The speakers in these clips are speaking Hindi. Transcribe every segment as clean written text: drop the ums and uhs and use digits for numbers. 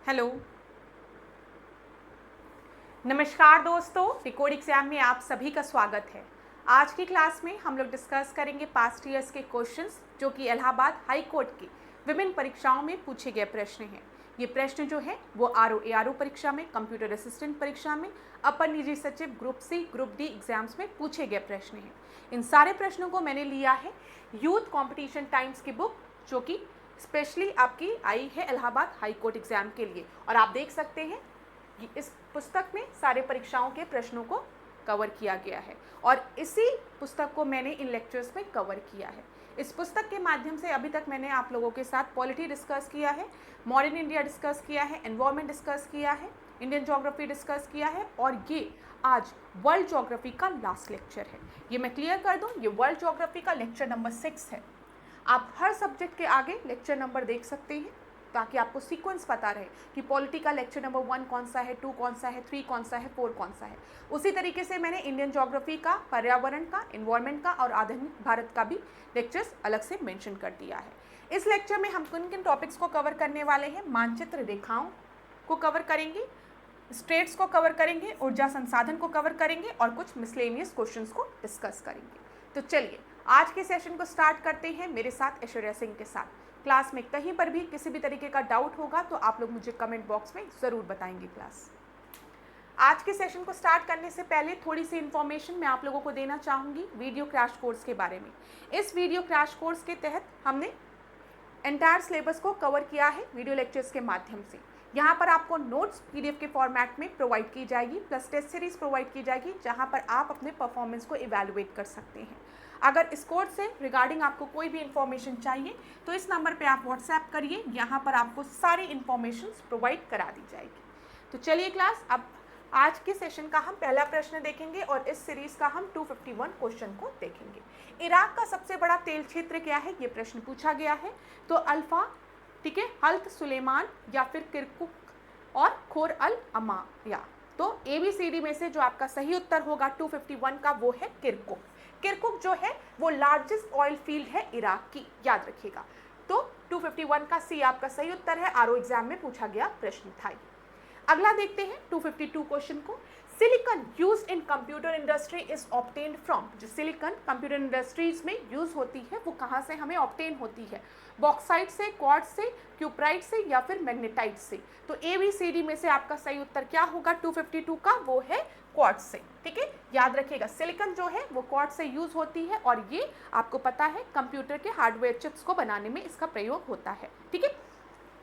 हेलो, नमस्कार दोस्तों, रिकॉर्ड एग्जाम में आप सभी का स्वागत है। आज की क्लास में हम लोग डिस्कस करेंगे पास्ट ईयर्स के क्वेश्चंस जो कि इलाहाबाद हाई कोर्ट की विभिन्न परीक्षाओं में पूछे गए प्रश्न हैं। ये प्रश्न जो है वो आरओ परीक्षा में, कंप्यूटर असिस्टेंट परीक्षा में, अपर निजी सचिव group C, group D exams में पूछे गए प्रश्न हैं। इन सारे प्रश्नों को मैंने लिया है यूथ कॉम्पिटिशन टाइम्स की बुक, जो कि स्पेशली आपकी आई है इलाहाबाद हाई कोर्ट एग्जाम के लिए। और आप देख सकते हैं कि इस पुस्तक में सारे परीक्षाओं के प्रश्नों को कवर किया गया है और इसी पुस्तक को मैंने इन लेक्चर्स में कवर किया है। इस पुस्तक के माध्यम से अभी तक मैंने आप लोगों के साथ पॉलिटी डिस्कस किया है, मॉडर्न इंडिया डिस्कस किया है, एनवायरनमेंट डिस्कस किया है, इंडियन ज्योग्राफी डिस्कस किया है और ये आज वर्ल्ड ज्योग्राफी का लास्ट लेक्चर है। ये मैं क्लियर कर दूं, ये वर्ल्ड ज्योग्राफी का लेक्चर नंबर 6 है। आप हर सब्जेक्ट के आगे लेक्चर नंबर देख सकते हैं ताकि आपको सीक्वेंस पता रहे कि पॉलिटी का लेक्चर नंबर 1 कौन सा है, 2 कौन सा है, 3 कौन सा है, 4 कौन सा है। उसी तरीके से मैंने इंडियन ज्योग्राफी का, पर्यावरण का, एनवायरनमेंट का और आधुनिक भारत का भी लेक्चर्स अलग से मेंशन कर दिया है। इस लेक्चर में हम किन किन टॉपिक्स को कवर करने वाले हैं? मानचित्र रेखाओं को कवर करेंगे, स्टेट्स को कवर करेंगे, ऊर्जा संसाधन को कवर करेंगे और कुछ मिसलेनियस क्वेश्चंस को डिस्कस करेंगे। तो चलिए आज के सेशन को स्टार्ट करते हैं मेरे साथ ऐश्वर्या सिंह के साथ। क्लास में कहीं पर भी किसी भी तरीके का डाउट होगा तो आप लोग मुझे कमेंट बॉक्स में ज़रूर बताएंगे। क्लास आज के सेशन को स्टार्ट करने से पहले थोड़ी सी इन्फॉर्मेशन मैं आप लोगों को देना चाहूँगी वीडियो क्रैश कोर्स के बारे में। इस वीडियो क्रैश कोर्स के तहत हमने एंटायर सिलेबस को कवर किया है वीडियो लेक्चर्स के माध्यम से। यहाँ पर आपको नोट्स पीडीएफ के फॉर्मेट में प्रोवाइड की जाएगी, प्लस टेस्ट सीरीज प्रोवाइड की जाएगी जहाँ पर आप अपने परफॉर्मेंस को इवैल्यूएट कर सकते हैं। अगर इस कोर्स से रिगार्डिंग आपको कोई भी इन्फॉर्मेशन चाहिए तो इस नंबर पे आप व्हाट्सएप करिए, यहाँ पर आपको सारी इन्फॉर्मेशन प्रोवाइड करा दी जाएगी। तो चलिए क्लास, अब आज के सेशन का हम पहला प्रश्न देखेंगे और इस सीरीज का हम 251 क्वेश्चन को देखेंगे। इराक का सबसे बड़ा तेल क्षेत्र क्या है? ये प्रश्न पूछा गया है। तो अल्फा, ठीक है, हल्त सुलेमान या फिर किरकुक और खोर अल अमाया। तो ABCD में से जो आपका सही उत्तर होगा 251 का वो है किरकुक। किरकुक जो है वो लार्जेस्ट ऑयल फील्ड है इराक की, याद रखिएगा। तो 251 का सी आपका सही उत्तर है, आरओ एग्जाम में पूछा गया प्रश्न था। अगला देखते हैं 252 क्वेश्चन को। Silicon used in computer industry is obtained from. जो सिलिकॉन कंप्यूटर इंडस्ट्रीज में यूज होती है वो कहाँ से हमें ऑब्टेन होती है? बॉक्साइट से, क्वार्ट्ज से, क्यूप्राइट से या फिर मैग्नेटाइट से। तो ABCD में से आपका सही उत्तर क्या होगा 252 का? वो है क्वार्ट्ज से। ठीक है, याद रखिएगा सिलिकॉन जो है वो क्वार्ट्ज से यूज होती है और ये आपको पता है कंप्यूटर के हार्डवेयर चिप्स को बनाने में इसका प्रयोग होता है। ठीक है,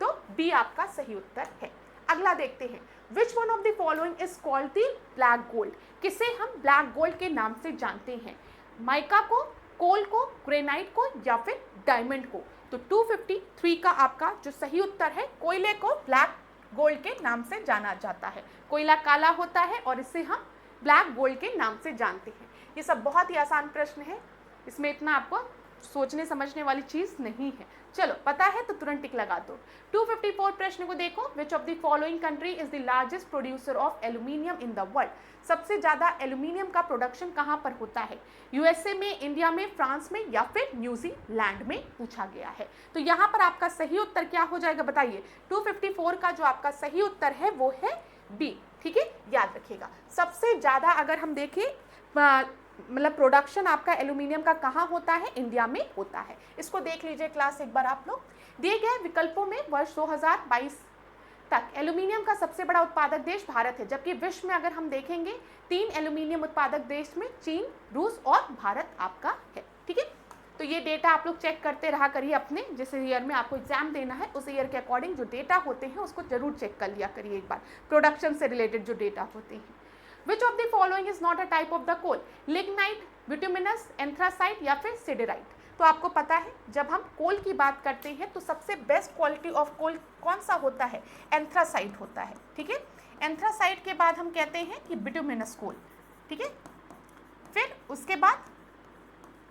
तो B आपका सही उत्तर है। अगला देखते हैं, which one of the following is called the black gold. किसे हम ब्लैक गोल्ड के नाम से जानते हैं? माइका को, कोल को, ग्रेनाइट को या फिर डायमंड को। तो 253 का आपका जो सही उत्तर है, कोयले को ब्लैक गोल्ड के नाम से जाना जाता है। कोयला काला होता है और इसे हम ब्लैक गोल्ड के नाम से जानते हैं। ये सब बहुत ही आसान प्रश्न है, इसमें इतना आपको सोचने समझने वाली चीज नहीं है। चलो पता है तो तुरंत टिक लगा दो। 254 प्रश्न को देखो, विच of the following country is the largest producer of aluminium in the world. सबसे ज्यादा एल्यूमिनियम का प्रोडक्शन कहाँ पर होता है? USA में, इंडिया में, फ्रांस में या फिर न्यूजीलैंड में पूछा गया है। तो यहाँ पर आपका सही उत्तर क्या हो जाएगा बताइए? 254 का जो आपका सही उत्तर है वो है B। ठीक है, याद रखिएगा सबसे ज्यादा अगर हम देखें मतलब प्रोडक्शन आपका एल्यूमिनियम का कहाँ होता है? इंडिया में होता है। इसको देख लीजिए क्लास एक बार आप लोग। दिए गए विकल्पों में वर्ष 2022 तक एल्यूमिनियम का सबसे बड़ा उत्पादक देश भारत है, जबकि विश्व में अगर हम देखेंगे 3 एल्यूमिनियम उत्पादक देश में चीन, रूस और भारत आपका है। ठीक है, तो ये डेटा आप लोग चेक करते रहा करिए अपने जिस ईयर में आपको एग्जाम देना है उस ईयर के अकॉर्डिंग जो डेटा होते हैं उसको जरूर चेक कर लिया करिए एक बार, प्रोडक्शन से रिलेटेड जो डेटा होते हैं। Which of the following is not a type of the coal? Lignite, bituminous, anthracite या फिर सिडेराइट। तो आपको पता है जब हम कोल की बात करते हैं तो सबसे बेस्ट क्वालिटी ऑफ कोल कौन सा होता है? एंथ्रासाइट होता है। ठीक है, एंथ्रासाइट के बाद हम कहते हैं कि बिटुमिनस कोल। ठीक है, फिर उसके बाद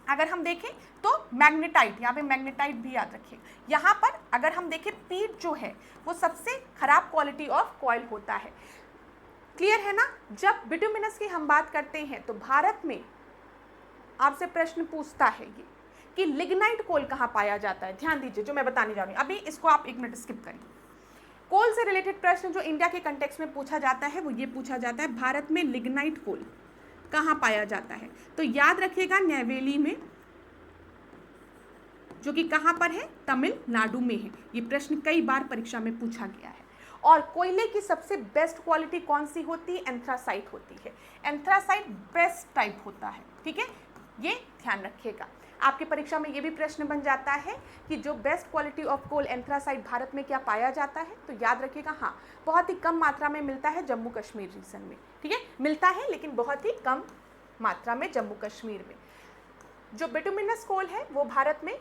अगर हम देखें तो मैग्नेटाइट, यहाँ पे मैग्नेटाइट भी याद रखिए। यहाँ पर अगर हम देखें पीट जो है वो सबसे खराब क्वालिटी ऑफ कॉइल होता है। क्लियर है ना? जब बिटुमिनस की हम बात करते हैं तो भारत में आपसे प्रश्न पूछता है ये कि लिग्नाइट कोल कहाँ पाया जाता है। ध्यान दीजिए जो मैं बताने जा रही हूँ, अभी इसको आप 1 मिनट स्किप करिए। कोल से रिलेटेड प्रश्न जो इंडिया के कंटेक्स्ट में पूछा जाता है वो ये पूछा जाता है, भारत में लिग्नाइट कोल कहाँ पाया जाता है? तो याद रखिएगा नेवेली में, जो कि कहाँ पर है? तमिलनाडु में है। ये प्रश्न कई बार परीक्षा में पूछा गया है। और कोयले की सबसे बेस्ट क्वालिटी कौन सी होती है? एंथ्रासाइट होती है। एंथ्रासाइट बेस्ट टाइप होता है, ठीक है, ये ध्यान रखिएगा। आपकी परीक्षा में ये भी प्रश्न बन जाता है कि जो best quality of coal anthracite Bharat में क्या पाया जाता है? तो याद रखिएगा, हाँ, बहुत ही कम मात्रा में मिलता है जम्मू कश्मीर रीजन में, ठीक है, मिलता है लेकिन बहुत ही कम मात्रा में जम्मू कश्मीर में। जो बिटुमिनस कोल है वो भारत में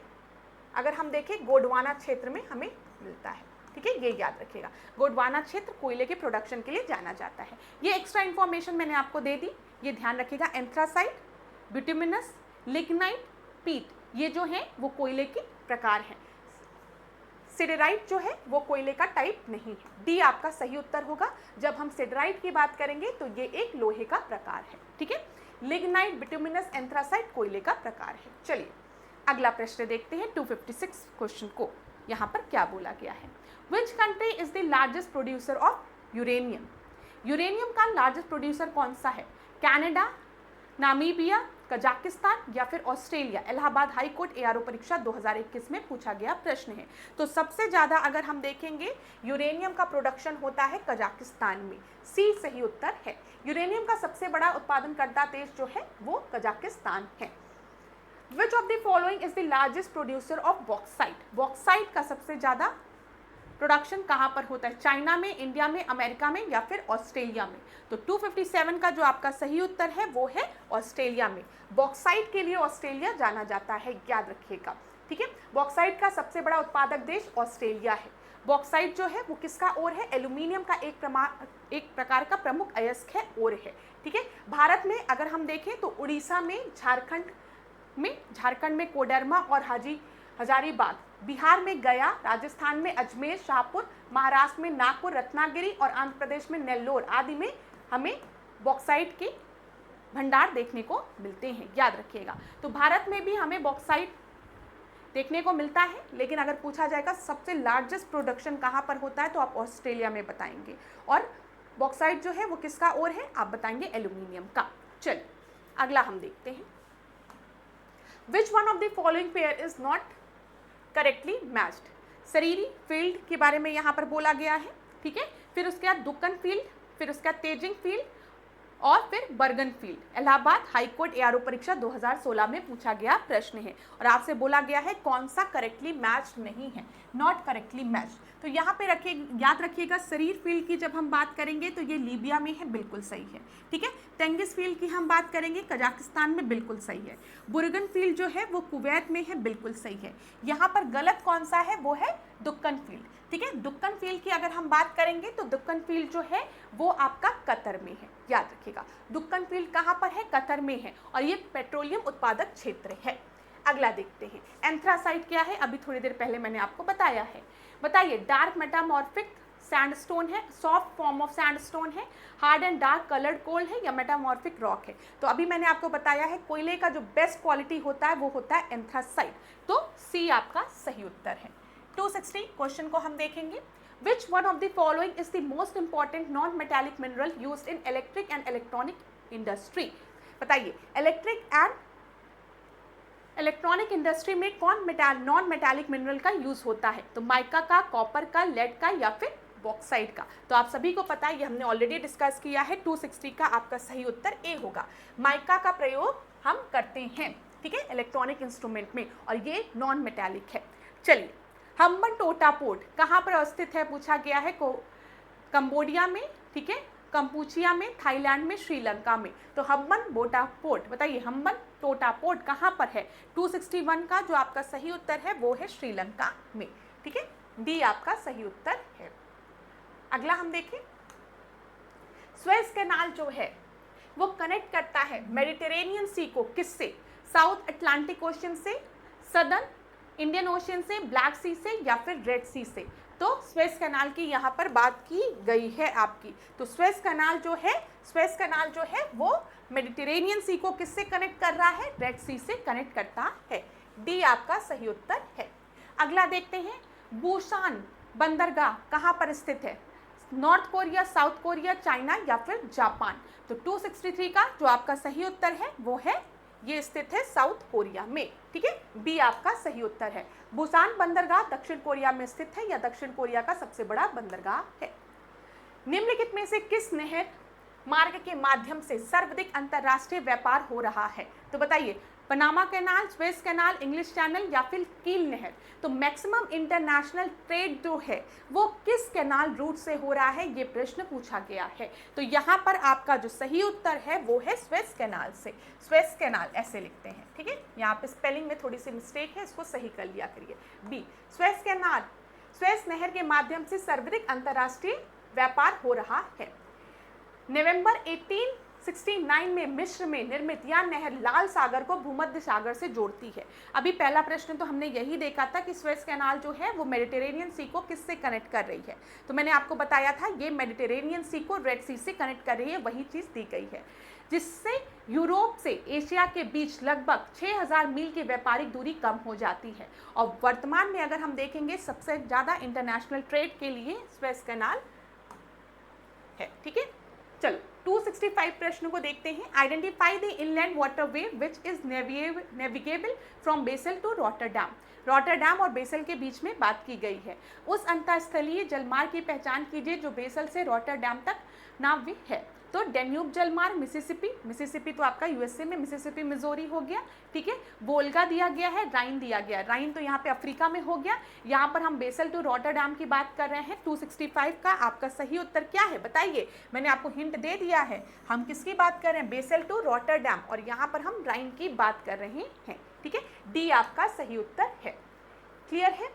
अगर हम देखें गोंडवाना क्षेत्र में हमें मिलता है, ठीक है, ये याद रखिएगा। गोंडवाना क्षेत्र कोयले के प्रोडक्शन के लिए जाना जाता है। ये एक्स्ट्रा इन्फॉर्मेशन मैंने आपको दे दी, ये ध्यान रखिएगा। एंथ्रासाइट, बिटुमिनस, लिग्नाइट, पीट, ये जो है वो कोयले के प्रकार हैं। सिडेराइट जो है वो कोयले का टाइप नहीं है। डी आपका सही उत्तर होगा। जब हम सिडेराइट की बात करेंगे तो ये एक लोहे का प्रकार है, ठीक है। लिग्नाइट, बिटुमिनस, एंथ्रासाइट कोयले का प्रकार है। चलिए अगला प्रश्न देखते हैं 256 क्वेश्चन को। यहाँ पर क्या बोला गया है? Which country is the largest producer of uranium? Uranium का लार्जेस्ट प्रोड्यूसर कौन सा है? कनाडा, नामीबिया, कजाकिस्तान या फिर Australia? Allahabad high court ARO परीक्षा 2021 में पूछा गया प्रश्न है। तो सबसे ज्यादा अगर हम देखेंगे यूरेनियम का प्रोडक्शन होता है कजाकिस्तान में। सी सही उत्तर है। यूरेनियम का सबसे बड़ा उत्पादनकर्ता देश जो है वो कजाकिस्तान है। Which of the following is the largest producer of bauxite? Bauxite का सबसे ज्यादा प्रोडक्शन कहाँ पर होता है? चाइना में, इंडिया में, अमेरिका में या फिर ऑस्ट्रेलिया में? तो 257 का जो आपका सही उत्तर है वो है ऑस्ट्रेलिया में। बॉक्साइट के लिए ऑस्ट्रेलिया जाना जाता है, याद रखिएगा, ठीक है। बॉक्साइट का सबसे बड़ा उत्पादक देश ऑस्ट्रेलिया है। बॉक्साइट जो है वो किसका ओर है? एल्यूमिनियम का एक प्रकार का प्रमुख अयस्क है, ओर है, ठीक है। भारत में अगर हम देखें तो उड़ीसा में, झारखंड में कोडरमा और हजारीबाग, बिहार में गया, राजस्थान में अजमेर, शाहपुर, महाराष्ट्र में नागपुर, रत्नागिरी और आंध्र प्रदेश में नेल्लोर आदि में हमें बॉक्साइट के भंडार देखने को मिलते हैं, याद रखिएगा। तो भारत में भी हमें बॉक्साइट देखने को मिलता है, लेकिन अगर पूछा जाएगा सबसे लार्जेस्ट प्रोडक्शन कहाँ पर होता है तो आप ऑस्ट्रेलिया में बताएंगे। और बॉक्साइट जो है वो किसका ओर है? आप बताएंगे एल्यूमिनियम का। चलिए अगला हम देखते हैं। Which one of the following pair is not correctly matched? सरीरी फील्ड के बारे में यहाँ पर बोला गया है, ठीक है। फिर उसके बाद दुक्कन फील्ड, फिर उसके बाद तेजिंग फील्ड और फिर बर्गन field. Allahabad high court ARO परीक्षा 2016 में पूछा गया प्रश्न है और आपसे बोला गया है कौन सा करेक्टली मैच नहीं है, नॉट करेक्टली मैच। तो यहाँ पे याद रखिएगा, शरीर फील्ड की जब हम बात करेंगे तो ये लीबिया में है, बिल्कुल सही है, ठीक है। तेंगिस फील्ड की हम बात करेंगे कजाकिस्तान में, बिल्कुल सही है। बुर्गन फील्ड जो है वो कुवैत में है, बिल्कुल सही है। यहाँ पर गलत कौन सा है? वो है दुक्कन फील्ड, ठीक है। दुक्कन फील्ड की अगर हम बात करेंगे तो दुक्कन फील्ड जो है वो आपका कतर में है, याद रखिएगा। दुक्कन फील्ड कहाँ पर है? कतर में है और ये पेट्रोलियम उत्पादक क्षेत्र है। अगला देखते हैं, एंथ्रासाइट क्या है? अभी थोड़ी देर पहले मैंने आपको बताया है। बताइए, डार्क मेटामॉर्फिक सैंडस्टोन है, सॉफ्ट फॉर्म ऑफ सैंडस्टोन है, हार्ड एंड डार्क कलर्ड कोल है या मेटामॉर्फिक रॉक है? तो अभी मैंने आपको बताया है कोयले का जो बेस्ट क्वालिटी होता है वो होता है एंथ्रासाइट, तो सी आपका सही उत्तर है। 260 क्वेश्चन को हम देखेंगे। Which one of the following is the most important non-metallic mineral used in electric and electronic industry? बताइए, इलेक्ट्रॉनिक इंडस्ट्री में कौन नॉन मेटालिक मिनरल का यूज होता है? तो माइका का, कॉपर का, लेड का या फिर बॉक्साइट का? तो आप सभी को पता है, ये हमने ऑलरेडी डिस्कस किया है। 260 का आपका सही उत्तर ए होगा। माइका का प्रयोग हम करते हैं, ठीक है, इलेक्ट्रॉनिक इंस्ट्रूमेंट में, और ये नॉन मेटालिक है। चलिए, हम्बन टोटा पोर्ट कहाँ पर स्थित है पूछा गया है? कंबोडिया में, ठीक है, कंपूचिया में, थाईलैंड में, श्रीलंका में। तो हम्बन टोटा पोर्ट, बताइए हम्बन टोटा पोर्ट कहाँ पर है? 261 का जो आपका सही उत्तर है वो है श्रीलंका में, ठीक है, डी आपका सही उत्तर है। अगला हम देखें, स्वेज कैनाल जो है वो कनेक्ट करता है मेडिटेरेनियन सी को किससे? साउथ अटलांटिक ओशन से, सदर्न इंडियन ओशन से, ब्लैक सी से या फिर रेड सी से? तो स्वेज कैनाल की यहाँ पर बात की गई है आपकी। तो स्वेज कैनाल जो है वो मेडिटेरेनियन सी को किससे कनेक्ट कर रहा है? रेड सी से कनेक्ट करता है। डी आपका सही उत्तर है। अगला देखते हैं, बुसान बंदरगाह कहाँ पर स्थित है? North Korea, south Korea, China या फिर जापान? तो 263 का जो आपका सही उत्तर है वो है, ये स्थित है साउथ कोरिया में, ठीक है, बी आपका सही उत्तर है। बुसान बंदरगाह दक्षिण कोरिया में स्थित है या दक्षिण कोरिया का सबसे बड़ा बंदरगाह है। निम्नलिखित में से किस नहर मार्ग के माध्यम से सर्वाधिक अंतरराष्ट्रीय व्यापार हो रहा है? तो बताइए, Panama canal, Suez canal, English channel या फिर कील नहर? तो मैक्सिमम इंटरनेशनल ट्रेड जो है वो किस कैनाल रूट से हो रहा है, ये प्रश्न पूछा गया है। तो यहाँ पर आपका जो सही उत्तर है वो है स्वेज कैनाल से। स्वेज कैनाल ऐसे लिखते हैं, ठीक है, यहाँ पे स्पेलिंग में थोड़ी सी मिस्टेक है, इसको सही कर लिया करिए। बी, स्वेज कैनाल, स्वेज नहर के माध्यम से सर्वाधिक अंतरराष्ट्रीय व्यापार हो रहा है। नवंबर 1869 में मिस्र में निर्मित यह नहर लाल सागर को भूमध्य सागर से जोड़ती है। अभी पहला प्रश्न तो हमने यही देखा था कि स्वेज कैनाल जो है वो मेडिटेरेनियन सी को किससे कनेक्ट कर रही है, तो मैंने आपको बताया था ये मेडिटेरेनियन सी को रेड सी से कनेक्ट कर रही है, वही चीज़ दी गई है, जिससे यूरोप से एशिया के बीच लगभग 6000 मील की व्यापारिक दूरी कम हो जाती है। और वर्तमान में अगर हम देखेंगे सबसे ज़्यादा इंटरनेशनल ट्रेड के लिए स्वेज कैनाल है, ठीक है। चलो 265 प्रश्न को देखते हैं। Identify the inland waterway which is navigable from basal to Rotterdam. Rotterdam और बेसल के बीच में बात की गई है। उस अंतरस्थलीय जलमार्ग की पहचान कीजिए जो बेसल से रॉटरडैम तक नाव्य है। तो डेन्यूब जलमार्ग मिसिसिपी, मिसिसिपी तो आपका यूएसए में मिसिसिपी मिजोरी हो गया, ठीक है। वोल्गा दिया गया है, राइन दिया गया, राइन तो यहाँ पे अफ्रीका में हो गया। यहाँ पर हम बेसल टू रॉटरडैम की बात कर रहे हैं। 265 का आपका सही उत्तर क्या है बताइए? मैंने आपको हिंट दे दिया है, हम किसकी बात कर रहे हैं? बेसल टू रॉटरडैम, और यहाँ पर हम राइन की बात कर रहे हैं, ठीक है। डी आपका सही उत्तर है। क्लियर है?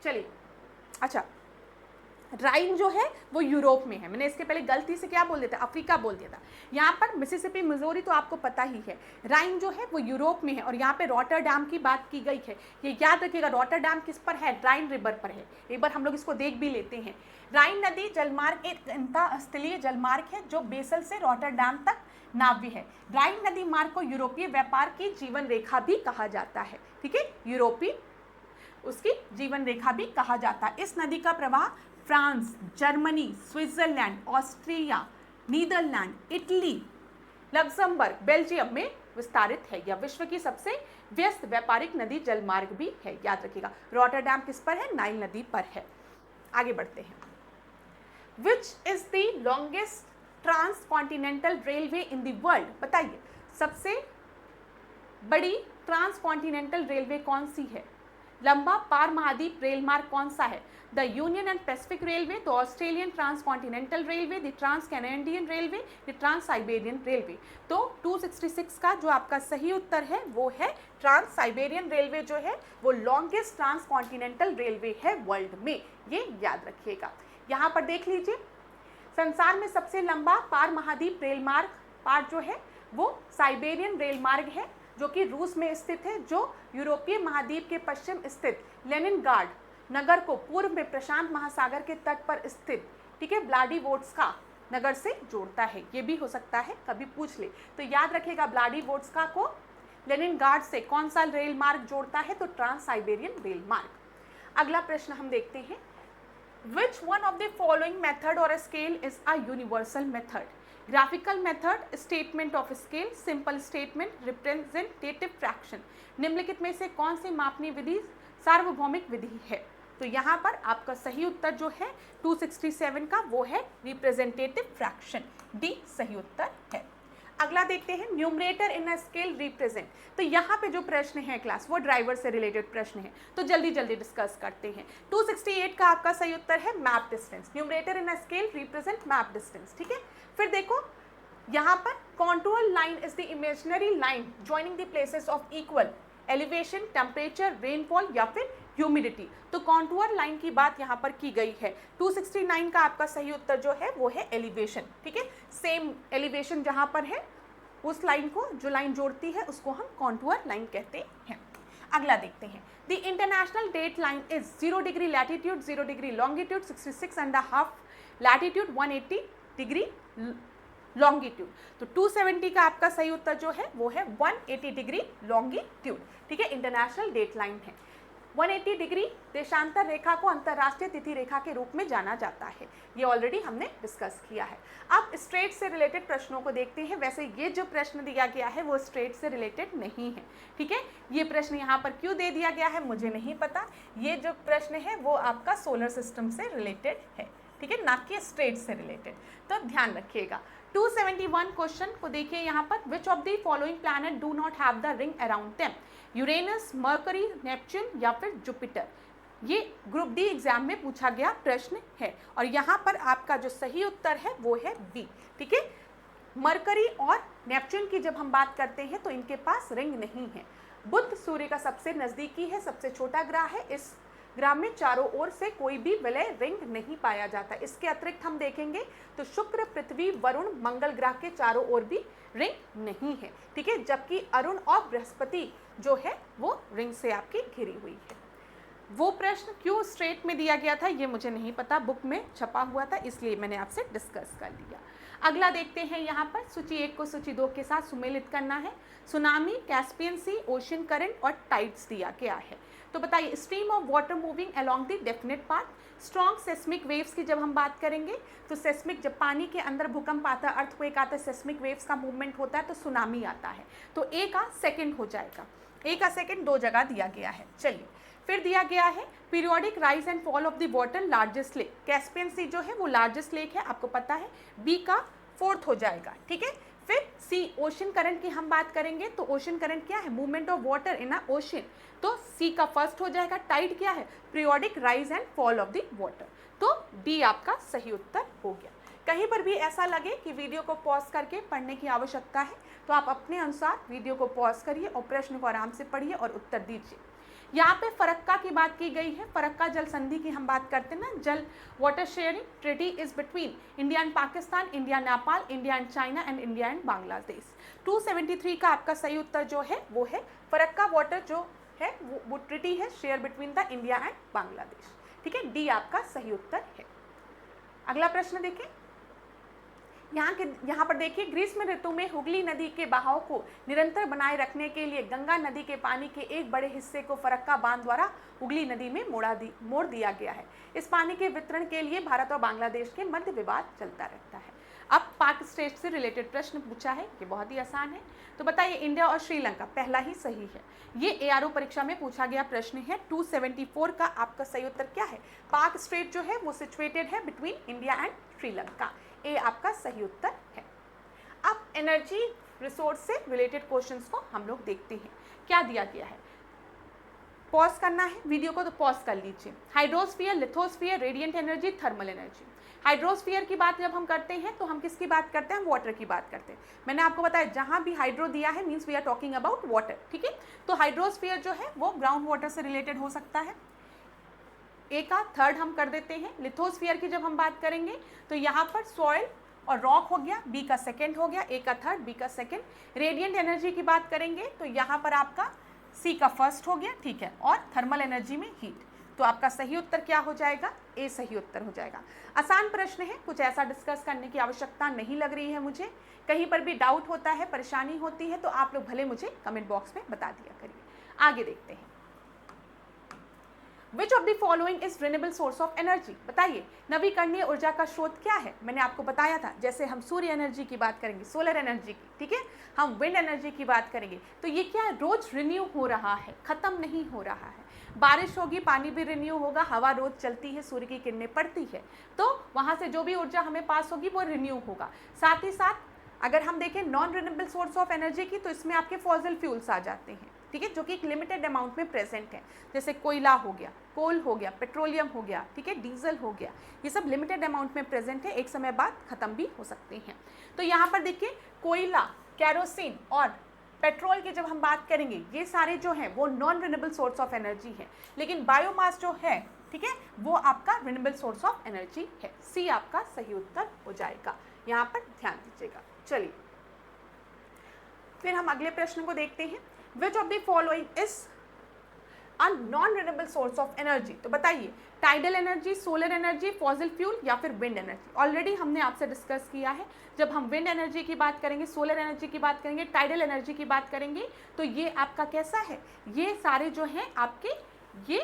चलिए, अच्छा, राइन जो है वो यूरोप में है, मैंने इसके पहले गलती से क्या बोल दिया था? अफ्रीका बोल दिया था। यहाँ पर मिसिसिपी मिजोरी तो आपको पता ही है, राइन जो है वो यूरोप में है, और यहाँ पे रॉटरडैम की बात की गई है। ये याद रखिएगा, रॉटरडैम किस पर है? राइन रिवर पर है। एक बार हम लोग इसको देख भी लेते हैं। राइन नदी जलमार्ग एक अंतःस्थलीय जलमार्ग है जो बेसल से रॉटरडैम तक नाव्य है। राइन नदी मार्ग को यूरोपीय व्यापार की जीवन रेखा भी कहा जाता है, ठीक है, यूरोपीय उसकी जीवन रेखा भी कहा जाता है। इस नदी का प्रवाह France, Germany, Switzerland, Austria, Netherlands, Italy, Luxembourg, Belgium में विस्तारित है। यह विश्व की सबसे व्यस्त व्यापारिक नदी जलमार्ग भी है, याद रखिएगा। रॉटरडैम किस पर है? नाइल नदी पर है। आगे बढ़ते हैं। Which is the longest transcontinental railway in the world? बताइए, सबसे बड़ी ट्रांसकॉन्टिनेंटल रेलवे कौन सी है? लंबा पार महाद्वीप रेल मार्ग कौन सा है? The Union and Pacific railway, the Australian transcontinental railway, the trans Canadian railway, the trans Siberian railway. तो 266 का जो आपका सही उत्तर है वो है ट्रांस साइबेरियन रेलवे, जो है वो लॉन्गेस्ट ट्रांसकॉन्टिनेंटल रेलवे है वर्ल्ड में, ये याद रखिएगा। यहाँ पर देख लीजिए, संसार में सबसे लंबा पार महाद्वीप रेल मार्ग पार जो है वो साइबेरियन रेल मार्ग है, जो कि रूस में स्थित है, जो यूरोपीय महाद्वीप के पश्चिम स्थित लेनिनग्राड नगर को पूर्व में प्रशांत महासागर के तट पर स्थित, ठीक है, व्लादिवोस्टोक नगर से जोड़ता है। ये भी हो सकता है कभी पूछ ले, तो याद रखिएगा व्लादिवोस्टोक को लेनिनग्राड से कौन सा रेल मार्ग जोड़ता है? तो ट्रांस साइबेरियन रेल मार्ग। अगला प्रश्न हम देखते हैं। Which one of the following method or a scale is a universal method? Graphical method, statement of scale, simple statement, representative fraction। निम्नलिखित में से कौन सी मापनी विधि सार्वभौमिक विधि है? तो यहाँ पर आपका सही उत्तर जो है 267 का वो है रिप्रेजेंटेटिव फ्रैक्शन, डी सही उत्तर है। अगला देखते हैं, numerator in a scale represent. तो यहाँ पे जो प्रश्न है क्लास वो ड्राइवर से रिलेटेड प्रश्न है, तो जल्दी जल्दी डिस्कस करते हैं। 268 का आपका सही उत्तर है map distance. Numerator in a scale represent map distance, ठीक है। फिर देखो यहाँ पर contour line is the imaginary line joining the places of equal elevation, temperature, rainfall या फिर ह्यूमिडिटी। तो कॉन्टूर लाइन की बात यहाँ पर की गई है। 269 का आपका सही उत्तर जो है वो है एलिवेशन, ठीक है। सेम एलिवेशन जहाँ पर है उस लाइन को, जो लाइन जोड़ती है उसको हम कॉन्टूर लाइन कहते हैं। अगला देखते हैं, the international date line is 0 degree latitude, 0 degree longitude, 66.5 latitude, 180 degree longitude. तो 270 का आपका सही उत्तर जो है वो है 180 डिग्री लॉन्गिट्यूड, ठीक है, इंटरनेशनल डेट लाइन है। 180 डिग्री देशांतर रेखा को अंतरराष्ट्रीय तिथि रेखा के रूप में जाना जाता है। ये ऑलरेडी हमने डिस्कस किया है। अब स्ट्रेट से रिलेटेड प्रश्नों को देखते हैं। वैसे ये जो प्रश्न दिया गया है वो स्ट्रेट से रिलेटेड नहीं है, ठीक है। ये प्रश्न यहाँ पर क्यों दे दिया गया है मुझे नहीं पता। ये जो प्रश्न है वो आपका सोलर सिस्टम से रिलेटेड है, ठीक है, ना कि स्ट्रेट से रिलेटेड, तो ध्यान रखिएगा। 271 क्वेश्चन को देखिए यहाँ पर, विच of the following planet do not have the ring around them, Uranus, mercury, Neptune या फिर जुपिटर। ये ग्रुप डी एग्जाम में पूछा गया प्रश्न है और यहाँ पर आपका जो सही उत्तर है वो है बी, ठीक है। मरकरी और नेपच्यून की जब हम बात करते हैं तो इनके पास रिंग नहीं है। बुध सूर्य का सबसे नजदीकी है, सबसे छोटा ग्रह है। इस ग्रह में चारों ओर से कोई भी विलय रिंग नहीं पाया जाता। इसके अतिरिक्त हम देखेंगे तो शुक्र, पृथ्वी, वरुण, मंगल ग्रह के चारों ओर भी रिंग नहीं है, ठीक है। जबकि अरुण और बृहस्पति जो है वो रिंग से आपकी घिरी हुई है। वो प्रश्न क्यों स्ट्रेट में दिया गया था ये मुझे नहीं पता, बुक में छपा हुआ था इसलिए मैंने आपसे डिस्कस कर लिया। अगला देखते हैं यहाँ पर, सूची 1 को सूची 2 के साथ सुमेलित करना है। सुनामी, कैस्पियन सी, ओशन करंट और टाइड्स दिया गया है। तो बताइए, stream of water moving along the definite path. Strong seismic waves की जब हम बात करेंगे तो सेस्मिक, जब पानी के अंदर भूकंप आता है, अर्थक्वेक आता है, सेस्मिक वेव्स का मूवमेंट होता है तो सुनामी आता है। तो ए का सेकंड हो जाएगा। ए का सेकंड 2 जगह दिया गया है। चलिए फिर दिया गया है periodic rise and fall of the water, largest lake. Caspian Sea जो है वो लार्जेस्ट लेक है, आपको पता है। बी का 4th हो जाएगा, ठीक है। फिर सी, ओशन करंट की हम बात करेंगे तो ओशन करंट क्या है, movement of water in a ocean, तो सी का 1st हो जाएगा। टाइड क्या है, periodic rise and fall of the water, तो बी आपका सही उत्तर हो गया। कहीं पर भी ऐसा लगे कि वीडियो को पॉज करके पढ़ने की आवश्यकता है तो आप अपने अनुसार वीडियो को पॉज करिए और प्रश्न को आराम से पढ़िए और उत्तर दीजिए। यहाँ पे फरक्का की बात की गई है। फरक्का जल संधि की हम बात करते हैं ना, जल water sharing treaty is between India and Pakistan, India Nepal, India and China and India and Bangladesh. 273 का आपका सही उत्तर जो है वो है फरक्का वाटर जो है वो ट्रीटी है share between the India and Bangladesh, ठीक है। डी आपका सही उत्तर है। अगला प्रश्न देखें, यहाँ पर देखिए, ग्रीष्म ऋतु में हुगली नदी के बहाव को निरंतर बनाए रखने के लिए गंगा नदी के पानी के एक बड़े हिस्से को फरक्का बांध द्वारा हुगली नदी में मोड़ दिया गया है। इस पानी के वितरण के लिए भारत और बांग्लादेश के मध्य विवाद चलता रहता है। अब पाक स्टेट से रिलेटेड प्रश्न पूछा है, ये बहुत ही आसान है। तो बताइए, इंडिया और श्रीलंका, पहला ही सही है। ये एआरओ परीक्षा में पूछा गया प्रश्न है। 274 का आपका सही उत्तर क्या है, पाक स्टेट जो है वो सिचुएटेड है बिटवीन इंडिया एंड श्रीलंका। ए आपका सही उत्तर है। अब एनर्जी रिसोर्स से रिलेटेड क्वेश्चंस को हम लोग देखते हैं। क्या दिया गया है, पॉज करना है वीडियो को तो पॉज कर लीजिए। Hydrosphere, lithosphere, radiant energy, thermal energy. Hydrosphere की बात जब हम करते हैं तो हम किसकी बात करते हैं, वाटर की बात करते हैं। मैंने आपको बताया जहां भी हाइड्रो दिया है means we are talking about water, ठीक है। तो हाइड्रोस्फीयर जो है वो ग्राउंड वाटर से रिलेटेड हो सकता है। ए का 3rd हम कर देते हैं। लिथोस्फीयर की जब हम बात करेंगे तो यहाँ पर सॉइल और रॉक हो गया, बी का 2nd हो गया। ए का 3rd, बी का 2nd। रेडिएंट एनर्जी की बात करेंगे तो यहाँ पर आपका सी का 1st हो गया, ठीक है। और थर्मल एनर्जी में हीट, तो आपका सही उत्तर क्या हो जाएगा, ए सही उत्तर हो जाएगा। आसान प्रश्न है, कुछ ऐसा डिस्कस करने की आवश्यकता नहीं लग रही है मुझे। कहीं पर भी डाउट होता है, परेशानी होती है तो आप लोग भले मुझे कमेंट बॉक्स में बता दिया करिए। आगे देखते हैं, Which of the following is renewable source of energy? बताइए, नवीकरणीय ऊर्जा का स्रोत क्या है। मैंने आपको बताया था, जैसे हम सूर्य एनर्जी की बात करेंगे, सोलर एनर्जी की, ठीक है, हम विंड एनर्जी की बात करेंगे, तो ये क्या है, रोज रिन्यू हो रहा है, खत्म नहीं हो रहा है। बारिश होगी, पानी भी रिन्यू होगा, हवा रोज चलती है, सूर्य की किरणें पड़ती है, तो वहाँ से जो भी ऊर्जा हमें पास होगी वो रिन्यू होगा। साथ ही साथ अगर हम देखें non renewable source of energy की, तो इसमें आपके फॉसिल फ्यूल्स आ जाते हैं, ठीक है, जो कि एक लिमिटेड अमाउंट में प्रेजेंट है। जैसे कोयला हो गया, कोल हो गया, पेट्रोलियम हो गया, ठीक है, डीजल हो गया, ये सब लिमिटेड अमाउंट में प्रेजेंट है, एक समय बाद खत्म भी हो सकते हैं। तो यहाँ पर देखिए, कोयला, कैरोसिन और पेट्रोल की जब हम बात करेंगे, ये सारे जो हैं वो non renewable source of energy है। लेकिन बायोमास जो है, ठीक है, वो आपका रिन्यूएबल सोर्स ऑफ एनर्जी है। सी आपका सही उत्तर हो जाएगा, यहाँ पर ध्यान दीजिएगा। चलिए फिर हम अगले प्रश्न को देखते हैं। Which of the following is a non-renewable source of energy? तो बताइए, tidal energy, solar energy, fossil fuel या फिर विंड एनर्जी। ऑलरेडी हमने आपसे डिस्कस किया है, जब हम विंड एनर्जी की बात करेंगे, सोलर एनर्जी की बात करेंगे, टाइडल एनर्जी की बात करेंगे, तो ये आपका कैसा है, ये सारे जो हैं आपके ये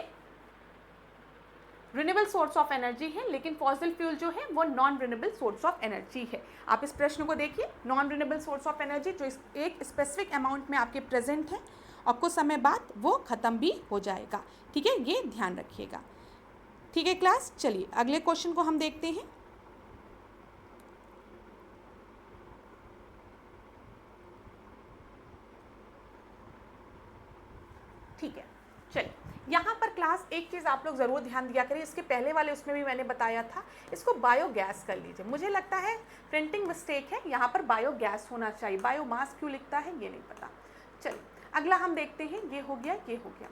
रिन्यूएबल सोर्स ऑफ एनर्जी है, लेकिन फॉसिल फ्यूल जो है वो non renewable source of energy है। आप इस प्रश्न को देखिए, non renewable source of energy जो एक स्पेसिफिक अमाउंट में आपके प्रेजेंट है और कुछ समय बाद वो ख़त्म भी हो जाएगा। ठीक है, ये ध्यान रखिएगा। ठीक है क्लास, चलिए अगले क्वेश्चन को हम देखते हैं। ठीक है, चलिए यहाँ पर क्लास एक चीज़ आप लोग ज़रूर ध्यान दिया करिए, इसके पहले वाले उसमें भी मैंने बताया था, इसको बायोगैस कर लीजिए। मुझे लगता है प्रिंटिंग मिस्टेक है, यहाँ पर बायोगैस होना चाहिए, बायोमास क्यों लिखता है ये नहीं पता। चलिए अगला हम देखते हैं, ये हो गया, ये हो गया।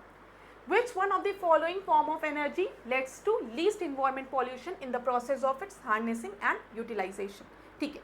Which one of the following form of energy leads to least environment pollution in the process of its harnessing and utilization? ठीक है,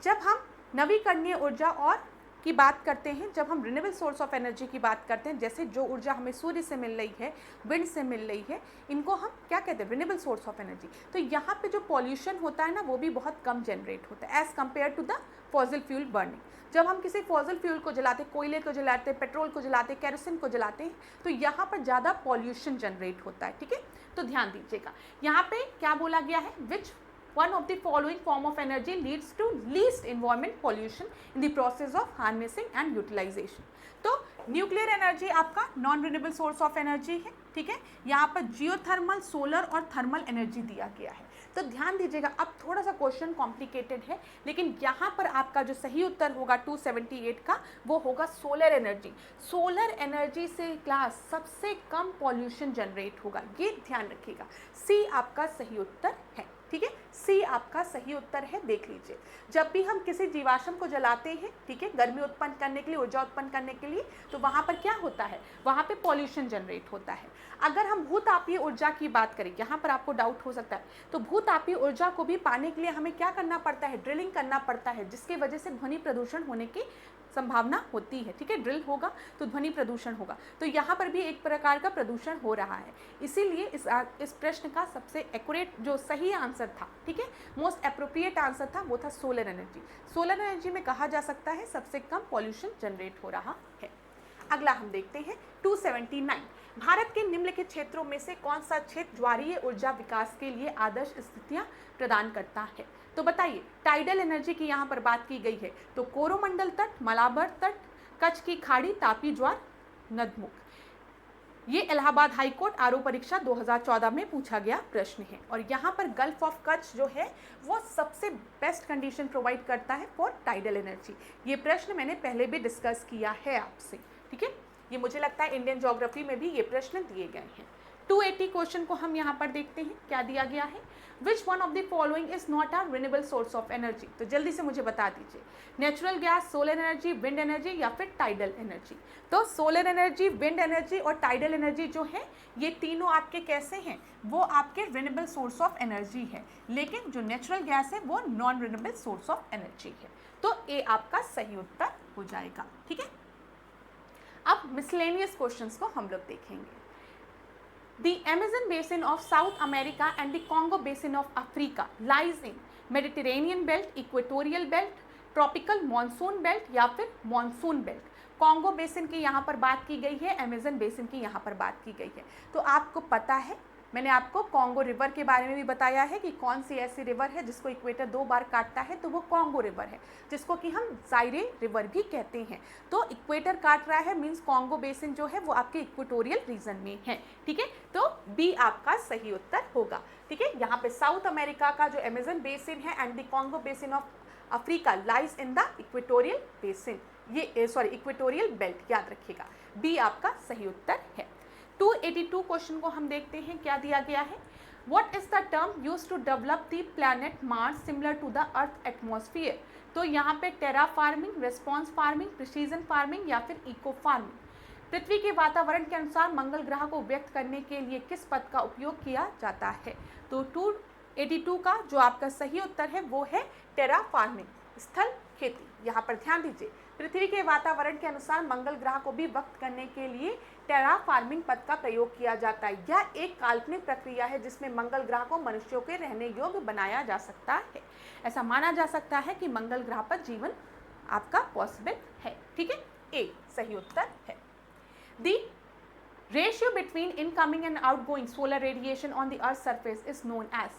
जब हम नवीकरणीय ऊर्जा और की बात करते हैं, जब हम रिन्यूएबल सोर्स ऑफ एनर्जी की बात करते हैं, जैसे जो ऊर्जा हमें सूर्य से मिल रही है, विंड से मिल रही है, इनको हम क्या कहते हैं, रिन्यूएबल सोर्स ऑफ एनर्जी। तो यहाँ पे जो पॉल्यूशन होता है ना, वो भी बहुत कम जनरेट होता है as compare to the fossil fuel burning. जब हम किसी फॉसिल फ्यूल को जलाते, कोयले को जलाते, पेट्रोल को जलाते, केरोसिन को जलाते हैं, तो यहाँ पर ज़्यादा पॉल्यूशन जनरेट होता है। ठीक है, तो ध्यान दीजिएगा, यहाँ पे क्या बोला गया है, विच one of the following form of energy leads to least environment pollution in the process of harnessing and utilization। तो न्यूक्लियर एनर्जी आपका non renewable source of energy है। ठीक है, यहाँ पर जियोथर्मल, सोलर और थर्मल एनर्जी दिया गया है। तो ध्यान दीजिएगा, अब थोड़ा सा क्वेश्चन कॉम्प्लिकेटेड है, लेकिन यहाँ पर आपका जो सही उत्तर होगा 278 का, वो होगा सोलर एनर्जी। सोलर एनर्जी से क्लास सबसे कम पॉल्यूशन जनरेट होगा, ये ध्यान रखिएगा। सी आपका सही उत्तर है। ठीक है, सी आपका सही उत्तर है, देख लीजिए। जब भी हम किसी जीवाश्म को जलाते हैं, ठीक है, गर्मी उत्पन्न करने के लिए, ऊर्जा उत्पन्न करने के लिए, तो वहाँ पर क्या होता है, वहाँ पे पॉल्यूशन जनरेट होता है। अगर हम भूतापीय ऊर्जा की बात करें, यहाँ पर आपको डाउट हो सकता है, तो भूतापीय ऊर्जा को भी पाने के लिए हमें क्या करना पड़ता है, ड्रिलिंग करना पड़ता है, जिसकी वजह से ध्वनि प्रदूषण होने की संभावना होती है। ठीक है, ड्रिल होगा तो ध्वनि प्रदूषण होगा, तो यहाँ पर भी एक प्रकार का प्रदूषण हो रहा है। इसीलिए इस प्रश्न का सबसे एक्यूरेट जो सही आंसर था, ठीक है, मोस्ट अप्रोप्रिएट आंसर था, वो था सोलर एनर्जी। सोलर एनर्जी में कहा जा सकता है सबसे कम पॉल्यूशन जनरेट हो रहा है। अगला हम देखते हैं 279। भारत के निम्नलिखित क्षेत्रों में से कौन सा क्षेत्र ज्वारीय ऊर्जा विकास के लिए आदर्श स्थितियां प्रदान करता है? तो बताइए, टाइडल एनर्जी की यहाँ पर बात की गई है, तो कोरोमंडल तट, मलाबार तट, कच्छ की खाड़ी, तापी ज्वार, नदमुख। ये इलाहाबाद हाई कोर्ट आरओ परीक्षा 2014 में पूछा गया प्रश्न है। और यहाँ पर गल्फ ऑफ कच्छ जो है वो सबसे बेस्ट कंडीशन प्रोवाइड करता है फॉर टाइडल एनर्जी। ये प्रश्न मैंने पहले भी डिस्कस किया है आपसे। ठीक है, ये मुझे लगता है इंडियन ज्योग्राफी में भी ये प्रश्न दिए गए हैं। 280 क्वेश्चन को हम यहाँ पर देखते हैं, क्या दिया गया है, विच one of the following is not a renewable source of energy. तो जल्दी से मुझे बता दीजिए, natural gas, solar energy, wind energy या फिर टाइडल एनर्जी। तो सोलर एनर्जी, विंड एनर्जी और टाइडल एनर्जी जो है, ये तीनों आपके कैसे हैं, वो आपके रिन्यूएबल सोर्स ऑफ एनर्जी है, लेकिन जो नेचुरल गैस है वो non renewable source of energy है। तो ए आपका सही उत्तर हो जाएगा। ठीक है, अब मिसलेनियस क्वेश्चंस को हम लोग देखेंगे। The Amazon basin of South America and the Congo basin of Africa lies in Mediterranean belt, equatorial belt, tropical monsoon belt या फिर monsoon belt। कॉन्गो बेसिन की यहाँ पर बात की गई है, अमेजन बेसिन की यहाँ पर बात की गई है। तो आपको पता है, मैंने आपको कॉन्गो रिवर के बारे में भी बताया है कि कौन सी ऐसी रिवर है जिसको इक्वेटर 2 बार काटता है, तो वो कॉन्गो रिवर है, जिसको कि हम जायरे रिवर भी कहते हैं। तो इक्वेटर काट रहा है, मीन्स कॉन्गो बेसिन जो है वो आपके इक्वेटोरियल रीजन में है। ठीक है, तो बी आपका सही उत्तर होगा। ठीक है, यहाँ पे साउथ अमेरिका का जो अमेजन बेसिन है and the Congo basin of Africa lies in the equatorial basin, ये इक्वेटोरियल बेल्ट, याद रखिएगा, बी आपका सही उत्तर है। 282 क्वेश्चन को हम देखते हैं, क्या दिया गया है, what is the term used to develop the planet Mars similar to the earth atmosphere. तो यहाँ पे terra farming, response farming, precision farming या फिर इको फार्मिंग। पृथ्वी के वातावरण के अनुसार मंगल ग्रह को व्यक्त करने के लिए किस पद का उपयोग किया जाता है। तो 282 का जो आपका सही उत्तर है वो है टेरा फार्मिंग, स्थल खेती। यहाँ पर ध्यान दीजिए, पृथ्वी के वातावरण के अनुसार मंगल ग्रह को भी व्यक्त करने के लिए टेरा फार्मिंग पद का प्रयोग किया जाता है। यह एक काल्पनिक प्रक्रिया है जिसमें मंगल ग्रह को मनुष्यों के रहने योग्य बनाया जा सकता है। ऐसा माना जा सकता है कि मंगल ग्रह पर जीवन आपका पॉसिबल है। ठीक है, ए सही उत्तर है। The ratio between incoming and outgoing solar radiation on the earth surface is known as